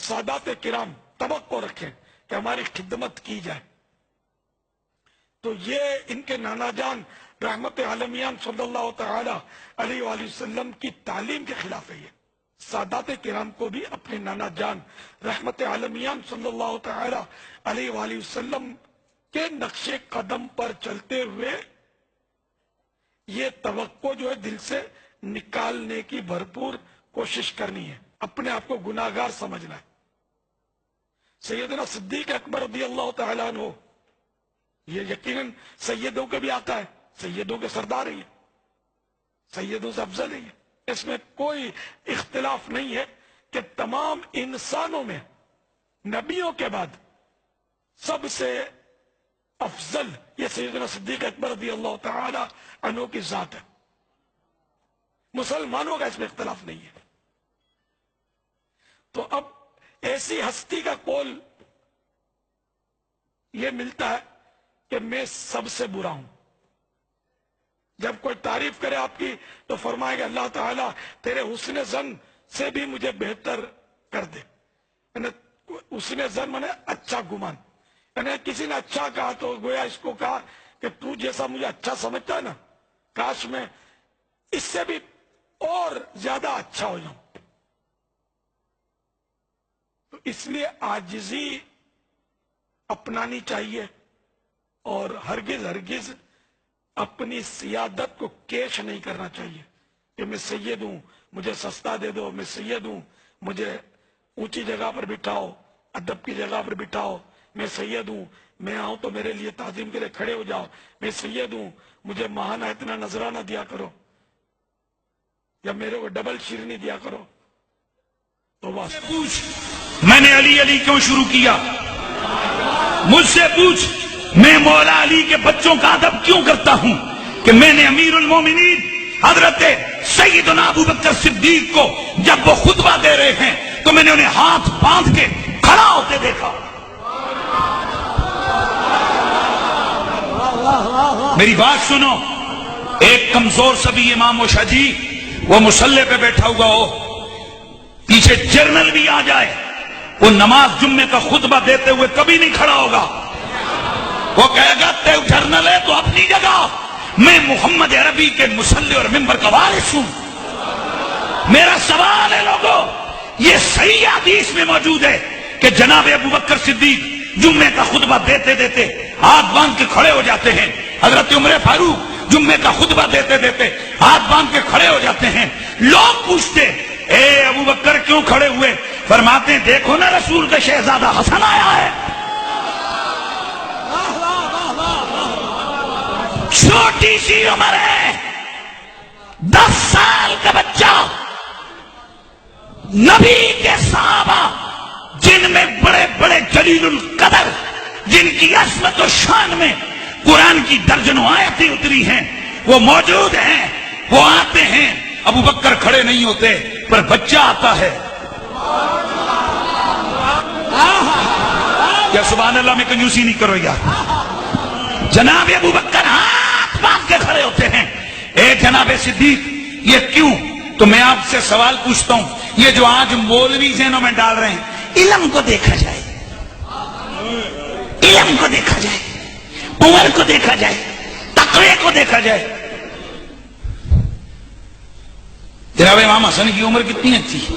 سادات کرام توقع رکھیں کہ ہماری خدمت کی جائے، تو یہ ان کے نانا جان رحمت عالمیان صلی اللہ تعالی علیہ وآلہ وسلم کی تعلیم کے خلاف ہے۔ یہ سادات کرام کو بھی اپنے نانا جان رحمت عالمیان صلی اللہ تعالی علیہ وآلہ وسلم کے نقش قدم پر چلتے ہوئے یہ توقع جو ہے دل سے نکالنے کی بھرپور کوشش کرنی ہے، اپنے آپ کو گناہگار سمجھنا ہے۔ سیدنا صدیق اکبر رضی اللہ تعالیٰ عنہ، یہ یقیناً سیدوں کے بھی آقا ہے، سیدوں کے سردار ہی ہے، سیدوں سے افضل ہی ہے، اس میں کوئی اختلاف نہیں ہے کہ تمام انسانوں میں نبیوں کے بعد سب سے افضل یہ سیدنا صدیق اکبر رضی اللہ تعالی عنہ کی ذات ہے، مسلمانوں کا اس میں اختلاف نہیں ہے۔ تو اب ایسی ہستی کا قول یہ ملتا ہے کہ میں سب سے برا ہوں، جب کوئی تعریف کرے آپ کی تو فرمائے گا اللہ تعالیٰ تیرے حسن ظن سے بھی مجھے بہتر کر دے، یعنی حسن ظن مانے اچھا گمان، یعنی کسی نے اچھا کہا تو گویا اس کو کہا کہ تو جیسا مجھے اچھا سمجھتا ہے نا، کاش میں اس سے بھی اور زیادہ اچھا ہو جاؤں۔ تو اس لیے عاجزی اپنانی چاہیے، اور ہرگز اپنی سیادت کو کیش نہیں کرنا چاہیے کہ میں سید ہوں مجھے سستا دے دو، میں سید ہوں مجھے اونچی جگہ پر بٹھاؤ، ادب کی جگہ پر بٹھاؤ، میں سید ہوں میں آؤں تو میرے لیے تعظیم کے لیے کھڑے ہو جاؤ، میں سید ہوں مجھے ماہانہ اتنا نذرانہ دیا کرو یا میرے کو ڈبل شیرنی دیا کرو۔ تو بس پوچھ میں نے علی علی کیوں شروع کیا، مجھ سے پوچھ میں مولا علی کے بچوں کا ادب کیوں کرتا ہوں، کہ میں نے امیر المومنین حضرت سیدنا ابو بکر صدیق کو جب وہ خطبہ دے رہے ہیں تو میں نے انہیں ہاتھ باندھ کے کھڑا ہوتے دیکھا۔ میری بات سنو، ایک کمزور سبھی امام و شاجی وہ مصلی پہ بیٹھا ہوا ہو، پیچھے جرنل بھی آ جائے، وہ نماز جمعے کا خطبہ دیتے ہوئے کبھی نہیں کھڑا ہوگا، وہ کہے گا تے جرنل ہے تو اپنی جگہ، میں محمد عربی کے مصلی اور ممبر کا وارث ہوں۔ میرا سوال ہے لوگوں، یہ صحیح حدیث میں موجود ہے کہ جناب ابو بکر صدیق جمعے کا خطبہ دیتے دیتے ہاتھ باندھ کے کھڑے ہو جاتے ہیں، حضرت عمر فاروق جمعے کا خطبہ دیتے دیتے ہاتھ باندھ کے کھڑے ہو جاتے ہیں۔ لوگ پوچھتے اے ابو بکر کیوں کھڑے ہوئے، فرماتے ہیں دیکھو نا رسول کا شہزادہ حسن آیا ہے، چھوٹی سی عمر ہے، 10 سال کا بچہ، نبی کے صحابہ جن میں بڑے بڑے جلیل القدر، جن کی عظمت و شان میں قرآن کی درجنوں آیتیں اتری ہیں، وہ موجود ہیں، وہ آتے ہیں، ابو بکر کھڑے نہیں ہوتے پر بچہ آتا ہے۔ کیا سبحان اللہ میں کنجوسی نہیں کرو یار، جناب ابو بکر ہاتھ باندھ کے کھڑے ہوتے ہیں۔ اے جناب صدیق یہ کیوں؟ تو میں آپ سے سوال پوچھتا ہوں، یہ جو آج مولوی ذہنوں میں ڈال رہے ہیں، علم کو دیکھا جائے، علم کو دیکھا جائے، عمر کو دیکھا جائے، تقوی کو دیکھا جائے، جناب امام حسن کی عمر کتنی اچھی ہے،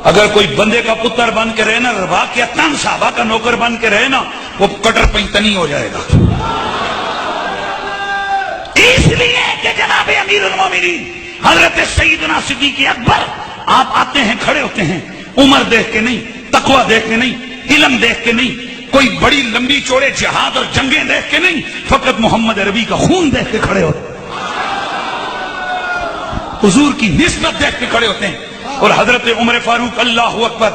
اگر کوئی بندے کا پتر بن کے رہے نا، واقعتاً صحابہ کا نوکر بن کے رہے نا، وہ کٹر پنجتنی ہو جائے گا۔ اس لیے کہ جناب امیر المومنین حضرت سیدنا صدیق اکبر آپ آتے ہیں کھڑے ہوتے ہیں، عمر دیکھ کے نہیں، تقوی دیکھ کے نہیں، علم دیکھ کے نہیں، کوئی بڑی لمبی چوڑے جہاد اور جنگیں دیکھ کے نہیں، فقط محمد عربی کا خون دیکھ کے کھڑے ہوتے ہیں، حضور کی نسبت دیکھ کے کھڑے ہوتے ہیں۔ اور حضرت عمر فاروق اللہ اکبر،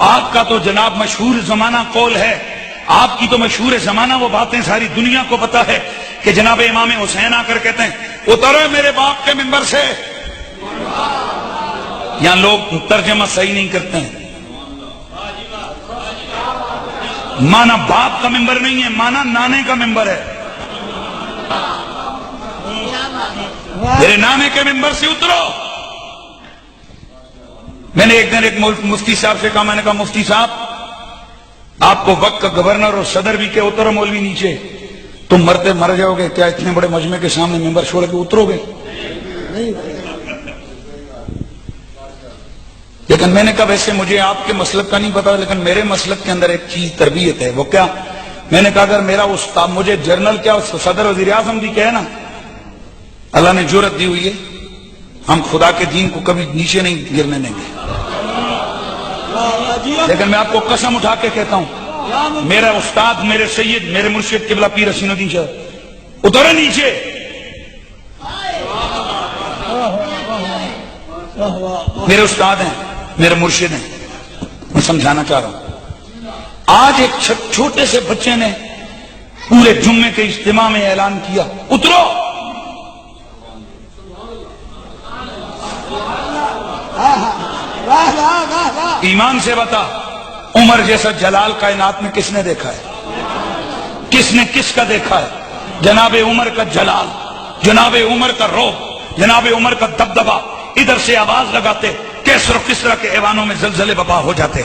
آپ کا تو جناب مشہور زمانہ قول ہے، آپ کی تو مشہور زمانہ وہ باتیں ساری دنیا کو پتا ہے کہ جناب امام حسین آ کر کہتے ہیں اترے میرے باپ کے منبر سے۔ یہاں لوگ ترجمہ صحیح نہیں کرتے ہیں، مانا باپ کا منبر نہیں ہے، مانا نانے کا منبر ہے، میرے نانے کے منبر سے اترو۔ میں نے ایک دن ایک مفتی صاحب سے کہا، میں نے کہا مفتی صاحب آپ کو وقت کا گورنر اور صدر بھی کہ اترو مولوی نیچے، تم مرتے مر جاؤ گے کیا اتنے بڑے مجمع کے سامنے ممبر چھوڑ کے اترو گے؟ لیکن میں نے کہا ویسے مجھے آپ کے مسلک کا نہیں پتا، لیکن میرے مسلک کے اندر ایک چیز تربیت ہے، وہ کیا؟ میں نے کہا اگر میرا استاد مجھے جنرل کیا صدر وزیر اعظم بھی کہے نا، اللہ نے جرأت دی ہوئی ہے، ہم خدا کے دین کو کبھی نیچے نہیں گرنے دیں گے۔ لیکن میں آپ کو قسم اٹھا کے کہتا ہوں، میرا استاد، میرے سید، میرے مرشد قبلہ پیر حسین الدین شاہ اترے نیچے، میرے استاد ہیں، میرے مرشد ہیں، میں سمجھانا چاہ رہا ہوں۔ آج ایک چھوٹے سے بچے نے پورے جمعے کے اجتماع میں اعلان کیا اترو، ایمان سے بتا عمر جیسا جلال کائنات میں کس نے دیکھا ہے؟ کس نے کس کا دیکھا ہے؟ جناب عمر کا جلال، جناب عمر کا رعب، جناب عمر کا دبدبا، ادھر سے آواز لگاتے کیسر و کسرا کے ایوانوں میں زلزلے بپا ہو جاتے،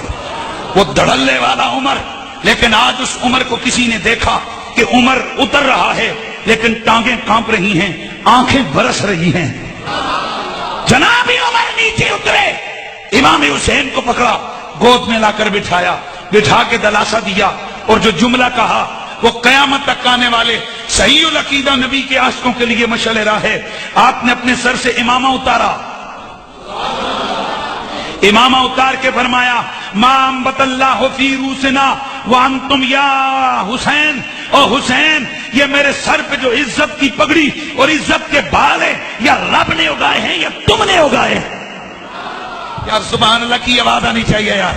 وہ دھڑلے والا عمر۔ لیکن آج اس عمر کو کسی نے دیکھا کہ عمر اتر رہا ہے لیکن ٹانگیں کانپ رہی ہیں، آنکھیں برس رہی ہیں۔ جناب عمر نیچے اترے، امام حسین کو پکڑا، گود میں لا کر بٹھایا، بٹھا کے دلاسا دیا، اور جو جملہ کہا وہ قیامت تک آنے والے صحیح العقیدہ نبی کے عاشقوں کے لیے مشعل راہ ہے۔ آپ نے اپنے سر سے امامہ اتارا، امامہ اتار کے فرمایا ما انبت اللہ فی روسنا وانتم یا حسین، او حسین یہ میرے سر پہ جو عزت کی پگڑی اور عزت کے بال ہیں یا رب نے اگائے ہیں یا تم نے اگائے ہیں؟ یار سبحان اللہ کی آواز آنی چاہیے یار۔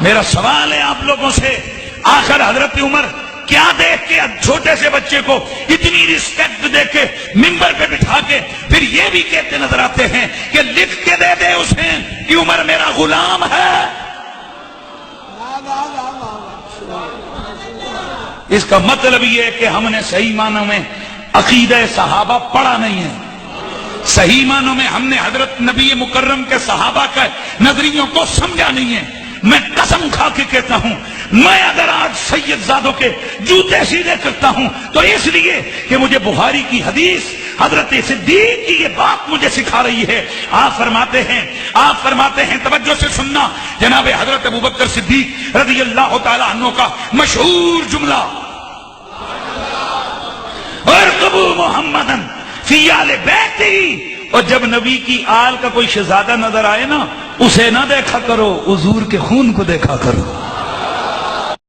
میرا سوال ہے آپ لوگوں سے، آخر حضرت عمر کیا دیکھ کے چھوٹے سے بچے کو اتنی رسپیکٹ دے کے ممبر پہ بٹھا کے پھر یہ بھی کہتے نظر آتے ہیں کہ لکھ کے دے دے حسین کہ عمر میرا غلام ہے؟ اس کا مطلب یہ ہے کہ ہم نے صحیح معنوں میں عقیدہ صحابہ پڑھا نہیں ہے، صحیح معنوں میں ہم نے حضرت نبی مکرم کے صحابہ کے نظریوں کو سمجھا نہیں ہے۔ میں قسم کھا کے کہتا ہوں، میں اگر آج سید زادوں کے جوتے سیدھے کرتا ہوں تو اس لیے کہ مجھے بخاری کی حدیث حضرت صدیق کی یہ بات مجھے سکھا رہی ہے۔ آپ فرماتے ہیں توجہ سے سننا، جناب حضرت ابوبکر صدیق رضی اللہ تعالیٰ عنہ کا مشہور جملہ، ارقبوا محمدا فی آل بیتہ، اور جب نبی کی آل کا کوئی شہزادہ نظر آئے نا، اسے نہ دیکھا کرو، حضور کے خون کو دیکھا کرو۔